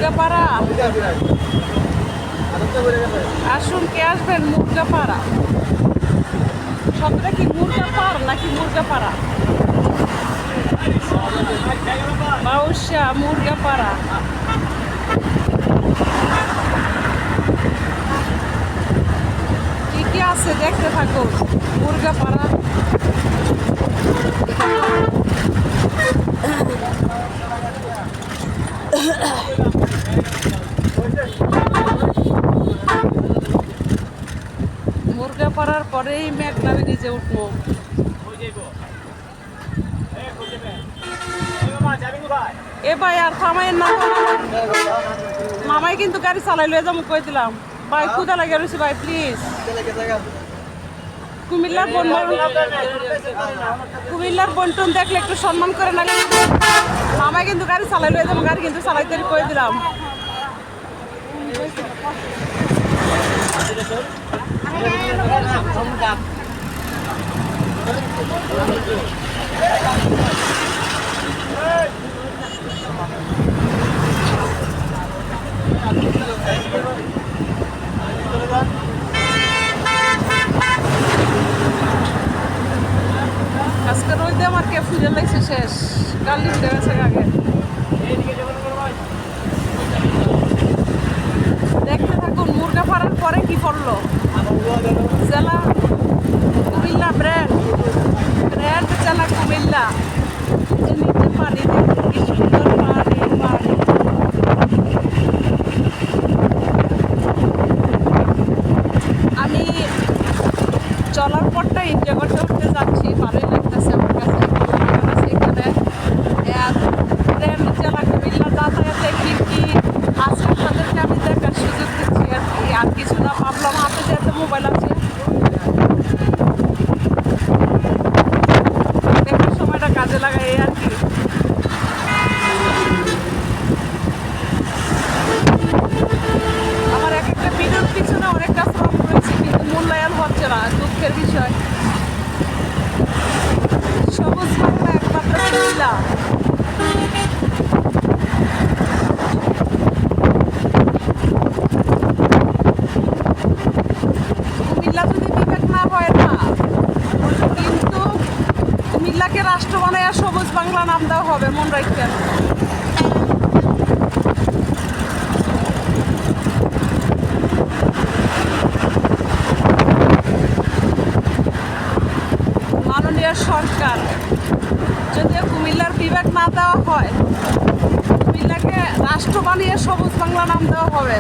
মুরগাপাড়া আসুন, কে আসবেন? মুরগাপাড়া শব্দটা কি মুরগাপাড় নাকি মুরগাপাড়া? বাউসা মুরগাপাড়া। কি কি আছে দেখতে থাকো। মুরগাপাড়া মুরগাপাড়ার পরেই মেঘনা ব্রিজে উঠবো। এ ভাই আর থামাইয়ের না, মামাই কিন্তু গাড়ি চালাই লয়ে যাবো কই দিলাম। ভাই ক্ষুদা লাগে রয়েছে ভাই, প্লিজ। কুমিল্লার বন্টন দেখলে একটু সম্মান করে না। মামাই কিন্তু গাড়ি চালাই লয়ে যাবো, গাড়ি কিন্তু চালাইতে কই দিলাম। আজকে রোদ দিয়ে আমার কে ফুজে লাগছে শেষ, কাল লিখতে গেছে আগে। দেখতে থাকুন মুরগাপাড়ার পরে কি পড়লো। জেলা কুমিল্লা, ব্র্যান্ড জেলা কুমিল্লা। নিচে পানি দেখুন কি সুন্দর পানি পানি। আমি চলার পরটা এনজয় করতে করতে যাচ্ছি, ভালোই লাগতেছে আমার কাছে। এখানে জেলা কুমিল্লা যাতায়াতে কি কি আছে তাদেরকে আমি দেখার সুযোগ দিচ্ছি আর কি। আর কিছু না, ভাবলাম হাতে যেতে মোবাইল আছে, দেখার সময়টা কাজে লাগাই আর কি। আমার এক একটা ভিডিওর পিছনে অনেকটা শ্রম রয়েছে, কিন্তু মূল্যায়ন হচ্ছে না, দুঃখের বিষয়। সবুজ বাংলা একমাত্র কুমিল্লা। কুমিল্লা যদি বিবেক না হয় না, কিন্তু কুমিল্লাকে রাষ্ট্র বানায় সবুজ বাংলা নাম দেওয়া হবে, মন রাখবেন। মাননীয় সরকার যদি কুমিল্লার বিভাগ না দেওয়া হয়, কুমিল্লাকে রাষ্ট্র বানিয়ে সবুজ বাংলা নাম দেওয়া হবে।